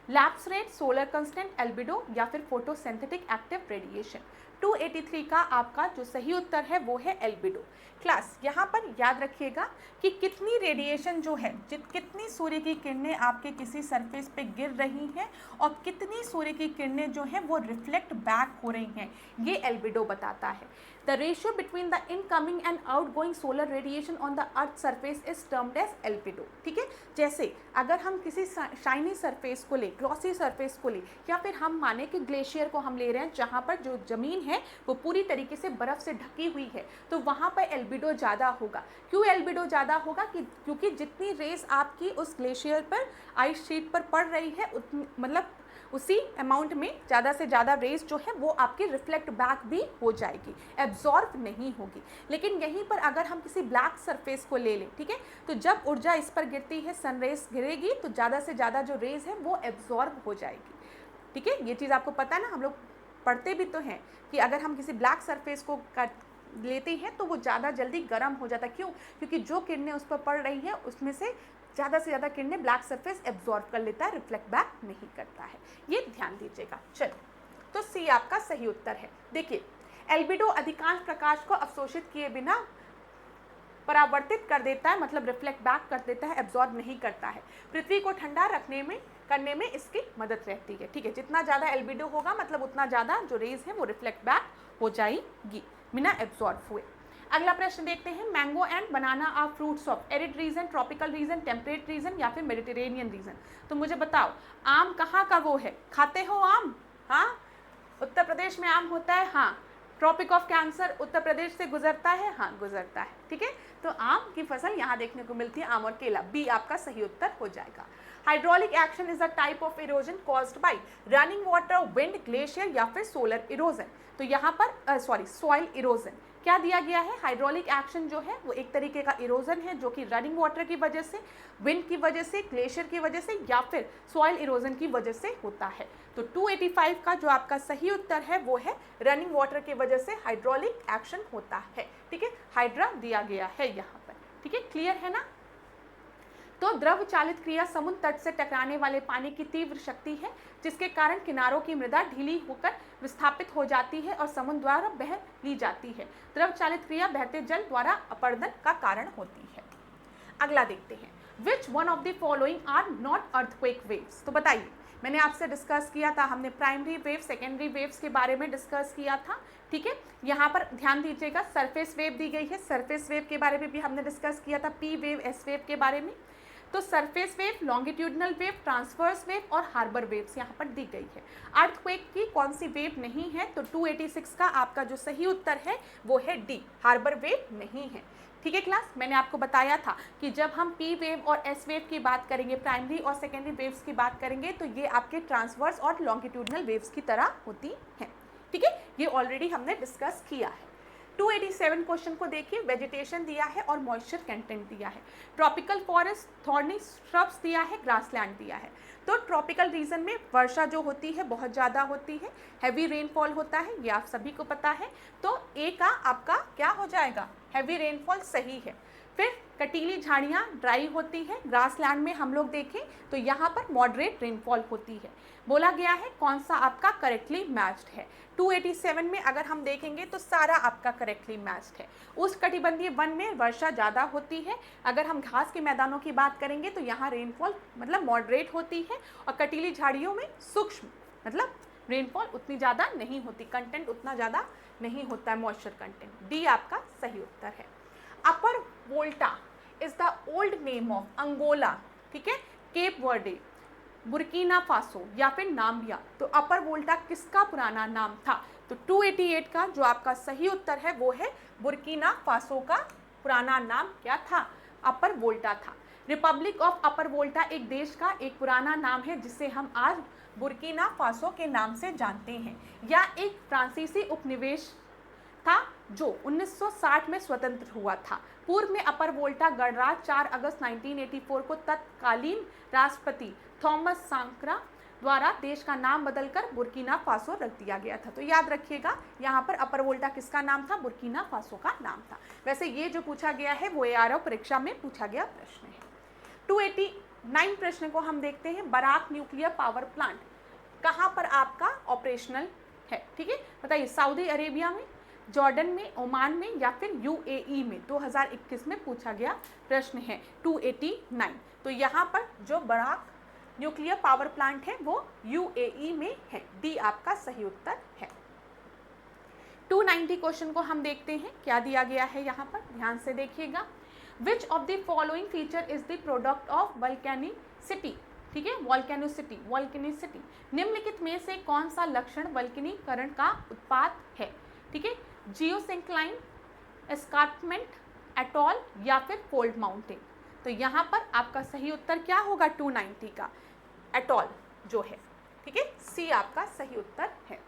lapse rate, solar constant, albedo या फिर फोटोसिंथेटिक एक्टिव रेडिएशन। 283 का आपका जो सही उत्तर है वो है एल्बिडो। क्लास यहाँ पर याद रखिएगा कि कितनी रेडिएशन जो है, कितनी सूर्य की किरणें आपके किसी सरफेस पे गिर रही हैं और कितनी सूर्य की किरणें जो हैं वो रिफ्लेक्ट बैक हो रही हैं, ये एल्बिडो बताता है। The ratio between the incoming and outgoing solar radiation on the earth surface is termed as albedo. ठीक है, जैसे अगर हम किसी शाइनी सरफेस को ले, ग्लॉसी सरफेस को ले, या फिर हम माने कि ग्लेशियर को हम ले रहे हैं जहाँ पर जो ज़मीन है वो पूरी तरीके से बर्फ़ से ढकी हुई है, तो वहाँ पर एल्बिडो ज़्यादा होगा। क्यों एल्बिडो ज़्यादा होगा? क्योंकि जितनी रेस आपकी उस ग्लेशियर पर, आइस शीट पर पड़ रही है, मतलब उसी अमाउंट में ज़्यादा से ज़्यादा रेस जो है वो आपकी रिफ्लेक्ट बैक भी हो जाएगी, एब्जॉर्ब नहीं होगी। लेकिन यहीं पर अगर हम किसी ब्लैक सरफेस को ले लें, ठीक है, तो जब ऊर्जा इस पर गिरती है, सन रेस गिरेगी, तो ज़्यादा से ज़्यादा जो रेस है वो एब्जॉर्ब हो जाएगी। ठीक है, ये चीज़ आपको पता है ना, हम लोग पढ़ते भी तो हैं कि अगर हम किसी ब्लैक सरफेस को लेते हैं तो वो ज़्यादा जल्दी गर्म हो जाता है। क्यों? क्योंकि जो किरणें उस पर पड़ रही हैं उसमें से ज़्यादा किरणें ब्लैक सरफेस एब्जॉर्ब कर लेता है, रिफ्लेक्ट बैक नहीं करता है। ये ध्यान दीजिएगा। चलो, तो सी आपका सही उत्तर है। देखिए, एल्बिडो अधिकांश प्रकाश को अवशोषित किए बिना परावर्तित कर देता है, मतलब रिफ्लेक्ट बैक कर देता है, एब्जॉर्ब नहीं करता है। पृथ्वी को ठंडा करने में इसकी मदद रहती है। ठीक है, जितना ज़्यादा एल्बिडो होगा मतलब उतना ज़्यादा जो रेज है वो रिफ्लेक्ट बैक हो जाएगी, बिना एब्जॉर्ब हुए। अगला प्रश्न देखते हैं, mango and banana are fruits of arid region, tropical region, temperate region या फिर मेडिटेरेनियन रीजन। तो मुझे बताओ, आम कहाँ का वो है? खाते हो आम? हाँ, उत्तर प्रदेश में आम होता है। हाँ, tropic of cancer Uttar Pradesh से गुजरता है। हाँ, गुजरता है। ठीक है, तो आम की फसल यहाँ देखने को मिलती है, आम और केला। बी आपका सही उत्तर हो जाएगा। Hydraulic action is a type of erosion caused by running water, wind, glacier या फिर सोलर इरोजन। तो यहाँ पर सॉइल इरोजन क्या दिया गया है? हाइड्रोलिक एक्शन जो है वो एक तरीके का इरोजन है जो कि रनिंग वाटर की वजह से, विंड की वजह से, ग्लेशियर की वजह से या फिर सॉइल इरोजन की वजह से होता है। तो 285 का जो आपका सही उत्तर है वो है रनिंग वाटर की वजह से हाइड्रोलिक एक्शन होता है। ठीक है, हाइड्रा दिया गया है यहाँ पर। ठीक है, क्लियर है ना? तो द्रव चालित क्रिया समुद्र तट से टकराने वाले पानी की तीव्र शक्ति है जिसके कारण किनारों की मृदा ढीली होकर विस्थापित हो जाती है और समुद्र द्वारा बह ली जाती है। द्रव चालित क्रिया बहते जल द्वारा अपरदन का कारण होती है। अगला देखते हैं, which one of the following are not earthquake waves. तो बताइए, मैंने आपसे डिस्कस किया था, हमने प्राइमरी वेव, सेकेंडरी वेव्स के बारे में डिस्कस किया था। ठीक है, यहाँ पर ध्यान दीजिएगा, सरफेस वेव दी गई है, सरफेस वेव के बारे में भी हमने डिस्कस किया था, पी वेव, एस वेव के बारे में। तो surface wave, longitudinal wave, transverse wave और हार्बर वेव्स यहाँ पर दी गई है। अर्थक्वेक की कौन सी वेव नहीं है? तो 286 का आपका जो सही उत्तर है वो है डी, हार्बर वेव नहीं है। ठीक है क्लास, मैंने आपको बताया था कि जब हम पी वेव और एस वेव की बात करेंगे, प्राइमरी और सेकेंडरी वेव्स की बात करेंगे, तो ये आपके ट्रांसवर्स और लॉन्गिट्यूडनल वेव्स की तरह होती हैं। ठीक है, ये ऑलरेडी हमने डिस्कस किया है। 287 क्वेश्चन को देखिए, वेजिटेशन दिया है और मॉइस्चर कंटेंट दिया है। ट्रॉपिकल फॉरेस्ट, थॉर्नी श्रब्स दिया है, ग्रासलैंड दिया है। तो ट्रॉपिकल रीजन में वर्षा जो होती है बहुत ज़्यादा होती है, हैवी रेनफॉल होता है, ये आप सभी को पता है। तो ए का आपका क्या हो जाएगा? हैवी रेनफॉल सही है। फिर कटीली झाड़ियाँ ड्राई होती है। ग्रासलैंड में हम लोग देखें तो यहाँ पर मॉडरेट रेनफॉल होती है। बोला गया है कौन सा आपका करेक्टली मैच्ड है। 287 में अगर हम देखेंगे तो सारा आपका करेक्टली मैच्ड है। उस कटिबंधीय वन में वर्षा ज़्यादा होती है। अगर हम घास के मैदानों की बात करेंगे तो यहाँ रेनफॉल मतलब मॉडरेट होती है, और कटीली झाड़ियों में सूक्ष्म मतलब रेनफॉल उतनी ज़्यादा नहीं होती, कंटेंट उतना ज़्यादा नहीं होता है, मॉइस्चर कंटेंट। डी आपका सही उत्तर है। Upper Volta is the old name of Angola, ठीक है, केप वर्डे, बुर्किना फासो या फिर नाम्बिया। तो अपर वोल्टा किसका पुराना नाम था? तो 288 का जो आपका सही उत्तर है वो है बुर्किना फासो का पुराना नाम क्या था? अपर वोल्टा था। रिपब्लिक ऑफ अपर वोल्टा एक देश का एक पुराना नाम है जिसे हम आज बुर्किना फासो के नाम से जानते हैं। या एक फ्रांसीसी उपनिवेश था जो 1960 में स्वतंत्र हुआ था। पूर्व में अपर वोल्टा गणराज्य 4 अगस्त 1984 को तत्कालीन राष्ट्रपति थॉमस सांकरा द्वारा देश का नाम बदलकर बुर्किना फासो रख दिया गया था। तो याद रखिएगा यहाँ पर अपर वोल्टा किसका नाम था, बुर्किना फासो का नाम था। वैसे ये जो पूछा गया है वो ARO परीक्षा में पूछा गया प्रश्न है। 289 प्रश्न को हम देखते हैं, बराक न्यूक्लियर पावर प्लांट कहाँ पर आपका ऑपरेशनल है, ठीक है, बताइए, सऊदी अरेबिया में, जॉर्डन में, ओमान में या फिर UAE में। 2021 में पूछा गया प्रश्न है 289। तो यहाँ पर जो बराक न्यूक्लियर पावर प्लांट है वो UAE में है, डी आपका सही उत्तर है। 290 क्वेश्चन को हम देखते हैं, क्या दिया गया है यहाँ पर, ध्यान से देखिएगा। Which of the following feature is the product of volcanicity, ठीक है, वॉल्केनिसिटी, निम्नलिखित में से कौन सा लक्षण वल्कनीकरण का उत्पाद है, ठीक है, जियोसिंक्लाइन, एस्कार्पमेंट, एटॉल या फिर फोल्ड माउंटेन। तो यहाँ पर आपका सही उत्तर क्या होगा 290 का, एटॉल जो है, ठीक है, सी आपका सही उत्तर है।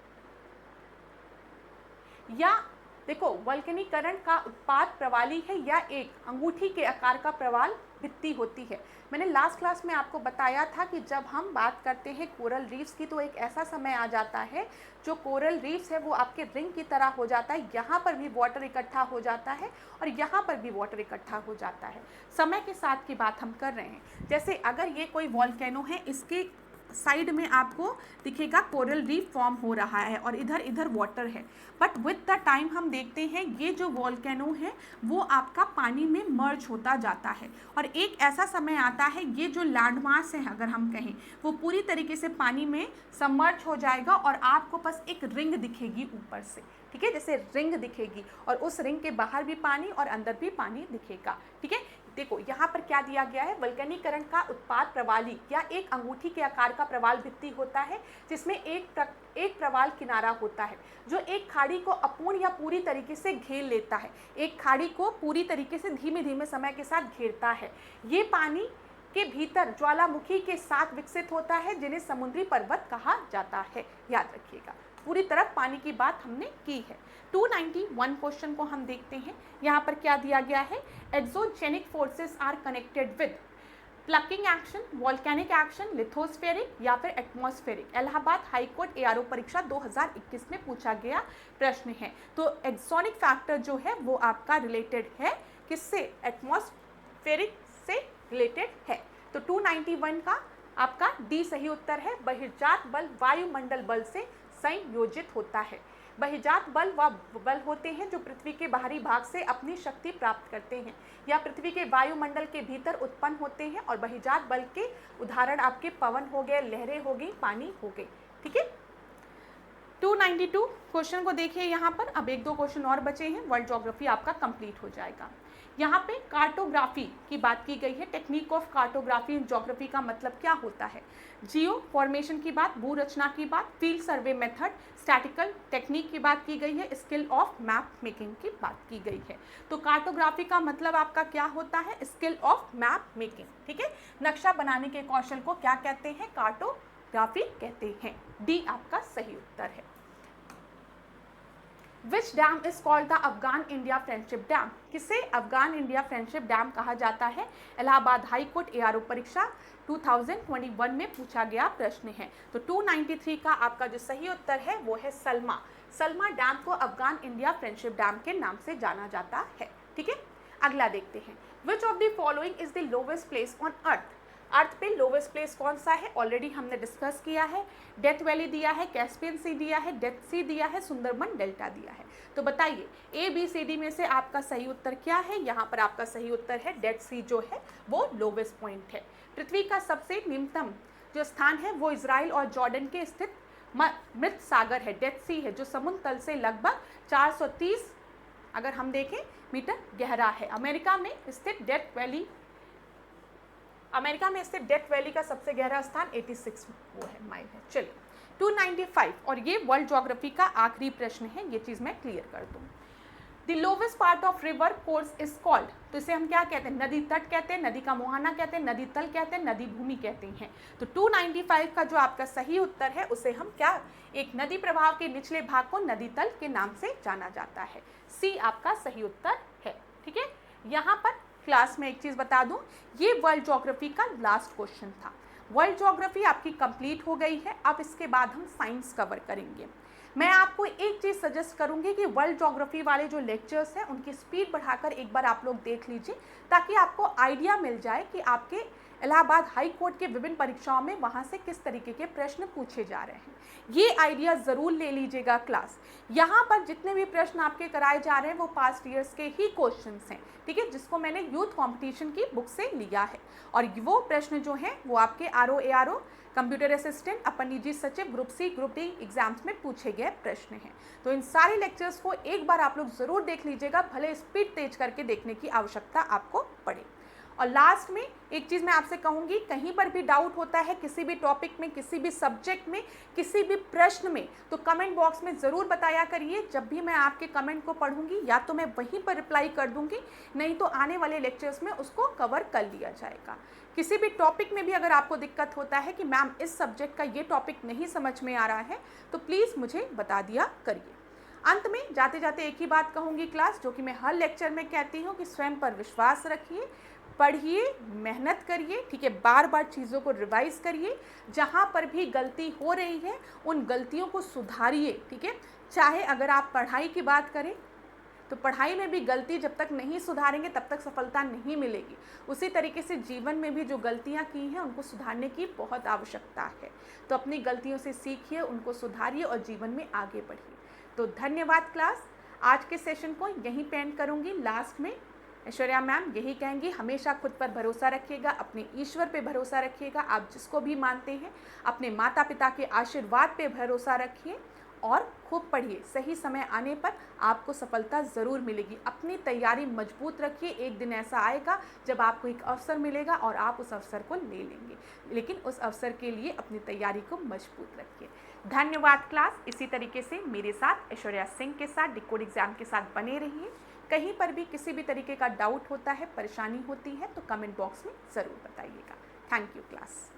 या देखो, वल्कनीकरण का उत्पाद प्रवाली है या एक अंगूठी के आकार का प्रवाल भित्ति होती है। मैंने लास्ट क्लास में आपको बताया था कि जब हम बात करते हैं कोरल रीफ्स की तो एक ऐसा समय आ जाता है जो कोरल रीफ्स है वो आपके रिंग की तरह हो जाता है, यहाँ पर भी वाटर इकट्ठा हो जाता है और यहाँ पर भी वाटर इकट्ठा हो जाता है। समय के साथ की बात हम कर रहे हैं। जैसे अगर ये कोई वॉल्केनो है, इसके साइड में आपको दिखेगा कोरल रीफ फॉर्म हो रहा है और इधर इधर वाटर है, बट विद द टाइम हम देखते हैं ये जो वॉल्केनो है वो आपका पानी में मर्ज होता जाता है और एक ऐसा समय आता है ये जो लैंड मास है अगर हम कहें वो पूरी तरीके से पानी में सबमर्ज हो जाएगा और आपको बस एक रिंग दिखेगी ऊपर से, ठीक है, जैसे रिंग दिखेगी और उस रिंग के बाहर भी पानी और अंदर भी पानी दिखेगा, ठीक है। देखो यहाँ पर क्या दिया गया है, वल्कनीकरण का उत्पाद प्रवाली या एक अंगूठी के आकार का प्रवाल भित्ति होता है जिसमें एक प्रवाल किनारा होता है जो एक खाड़ी को अपूर्ण या पूरी तरीके से घेर लेता है, एक खाड़ी को पूरी तरीके से धीमे धीमे समय के साथ घेरता है। ये पानी के भीतर ज्वालामुखी के साथ विकसित होता है जिन्हें समुद्री पर्वत कहा जाता है, याद रखिएगा। पूरी तरफ पानी की बात हमने की है। 291 क्वेश्चन को हम देखते हैं, यहाँ पर क्या दिया गया है, exogenic forces are connected with plucking action, volcanic action, lithospheric या फिर atmospheric. Allahabad high court ARO परीक्षा 2021 में पूछा गया प्रश्न है। तो एक्सोनिक फैक्टर जो है वो आपका रिलेटेड है किससे, एटमॉस्फेरिक से रिलेटेड है। तो 291 का आपका डी सही उत्तर है। बहिर्जात बल वायुमंडल बल से संयोजित होता है। बहिर्जात बल वह बल होते हैं जो पृथ्वी के बाहरी भाग से अपनी शक्ति प्राप्त करते हैं या पृथ्वी के वायुमंडल के भीतर उत्पन्न होते हैं और बहिर्जात बल के उदाहरण आपके पवन हो गए, लहरें हो गई, पानी हो गई, ठीक है। 292 क्वेश्चन को देखिए यहाँ पर, अब एक दो क्वेश्चन और बचे हैं, वर्ल्ड ज्योग्राफी आपका कंप्लीट हो जाएगा। यहाँ पे कार्टोग्राफी की बात की गई है, technique of cartography in geography का मतलब क्या होता है, जियो फॉर्मेशन की बात, भू रचना की बात, field survey method, statistical technique की बात की गई है, स्किल ऑफ मैप मेकिंग की बात की गई है। तो कार्टोग्राफी का मतलब आपका क्या होता है, स्किल ऑफ मैप मेकिंग, ठीक है। नक्शा बनाने के कौशल को क्या कहते हैं, कार्टोग्राफी कहते हैं, डी आपका सही उत्तर है। Which dam is called the Afghan India friendship dam, किसे अफगान इंडिया फ्रेंडशिप डैम कहा जाता है। इलाहाबाद हाई कोर्ट ARO परीक्षा 2021 में पूछा गया प्रश्न है। तो 293 का आपका जो सही उत्तर है वो है सलमा। सलमा डैम को अफगान इंडिया फ्रेंडशिप डैम के नाम से जाना जाता है, ठीक है। अगला देखते हैं, which of the following is the lowest place on earth. Earth पे लोवेस्ट प्लेस कौन सा है, ऑलरेडी हमने डिस्कस किया है। डेथ वैली दिया है, कैस्पियन सी दिया है, डेथ सी दिया है, सुंदरबन डेल्टा दिया है। तो बताइए ABCD में से आपका सही उत्तर क्या है। यहाँ पर आपका सही उत्तर है डेथ सी जो है वो लोवेस्ट पॉइंट है। पृथ्वी का सबसे निम्नतम जो स्थान है वो इजराइल और जॉर्डन के स्थित मृत सागर है, डेथ सी है, जो समुद्र तल से लगभग 430 अगर हम देखें मीटर गहरा है। अमेरिका में स्थित डेथ वैली का सबसे गहरा स्थान 86 वो है माइल है। चलिए 295 और ये वर्ल्ड ज्योग्राफी का आखिरी प्रश्न है, ये चीज मैं क्लियर कर दूं। The lowest part of river course is called, तो इसे हम क्या कहते हैं, नदी तट कहते हैं, नदी का मुहाना कहते हैं, नदी तल कहते हैं, नदी भूमि कहते हैं। तो 295 का जो आपका सही उत्तर है उसे हम क्या, एक नदी प्रवाह के निचले भाग को नदी तल के नाम से जाना जाता है, सी आपका सही उत्तर है, ठीक है। यहाँ पर क्लास में एक चीज बता दूं, ये वर्ल्ड ज्योग्राफी का लास्ट क्वेश्चन था। वर्ल्ड ज्योग्राफी आपकी कंप्लीट हो गई है। अब इसके बाद हम साइंस कवर करेंगे। मैं आपको एक चीज़ सजेस्ट करूंगी कि वर्ल्ड ज्योग्राफी वाले जो लेक्चर्स हैं उनकी स्पीड बढ़ाकर एक बार आप लोग देख लीजिए, ताकि आपको आइडिया मिल जाए कि आपके इलाहाबाद हाई कोर्ट के विभिन्न परीक्षाओं में वहाँ से किस तरीके के प्रश्न पूछे जा रहे हैं। ये आइडिया ज़रूर ले लीजिएगा क्लास। यहाँ पर जितने भी प्रश्न आपके कराए जा रहे हैं वो पास्ट ईयर्स के ही क्वेश्चंस हैं, ठीक है, जिसको मैंने यूथ कंपटीशन की बुक से लिया है। और वो प्रश्न जो हैं वो आपके आरओ एआरओ, कंप्यूटर असिस्टेंट, अपर निजी सचिव, group C, group D exams में पूछे गए प्रश्न हैं। तो इन सारे लेक्चर्स को एक बार आप लोग ज़रूर देख लीजिएगा, भले स्पीड तेज करके देखने की आवश्यकता आपको पड़े। और लास्ट में एक चीज़ मैं आपसे कहूँगी, कहीं पर भी डाउट होता है किसी भी टॉपिक में, किसी भी सब्जेक्ट में, किसी भी प्रश्न में, तो कमेंट बॉक्स में ज़रूर बताया करिए। जब भी मैं आपके कमेंट को पढ़ूंगी या तो मैं वहीं पर रिप्लाई कर दूंगी, नहीं तो आने वाले लेक्चर्स में उसको कवर कर लिया जाएगा। किसी भी टॉपिक में भी अगर आपको दिक्कत होता है कि मैम इस सब्जेक्ट का ये टॉपिक नहीं समझ में आ रहा है, तो प्लीज़ मुझे बता दिया करिए। अंत में जाते जाते एक ही बात कहूँगी क्लास, जो कि मैं हर लेक्चर में कहती हूँ कि स्वयं पर विश्वास रखिए, पढ़िए, मेहनत करिए, ठीक है, बार बार चीज़ों को रिवाइज करिए। जहाँ पर भी गलती हो रही है उन गलतियों को सुधारिए, ठीक है। चाहे अगर आप पढ़ाई की बात करें तो पढ़ाई में भी गलती जब तक नहीं सुधारेंगे तब तक सफलता नहीं मिलेगी। उसी तरीके से जीवन में भी जो गलतियाँ की हैं उनको सुधारने की बहुत आवश्यकता है। तो अपनी गलतियों से सीखिए, उनको सुधारिए और जीवन में आगे बढ़िए। तो धन्यवाद क्लास। आज के सेशन को यहीं पे एंड करूँगी। लास्ट में ऐश्वर्या मैम यही कहेंगी, हमेशा खुद पर भरोसा रखिएगा, अपने ईश्वर पे भरोसा रखिएगा, आप जिसको भी मानते हैं, अपने माता पिता के आशीर्वाद पे भरोसा रखिए और खूब पढ़िए। सही समय आने पर आपको सफलता ज़रूर मिलेगी। अपनी तैयारी मजबूत रखिए, एक दिन ऐसा आएगा जब आपको एक अवसर मिलेगा और आप उस अवसर को ले लेंगे, लेकिन उस अवसर के लिए अपनी तैयारी को मजबूत रखिए। धन्यवाद क्लास। इसी तरीके से मेरे साथ ऐश्वर्या सिंह के साथ डिकोड एग्जाम के साथ बने रहिए। कहीं पर भी किसी भी तरीके का डाउट होता है, परेशानी होती है, तो कमेंट बॉक्स में ज़रूर बताइएगा। Thank you class.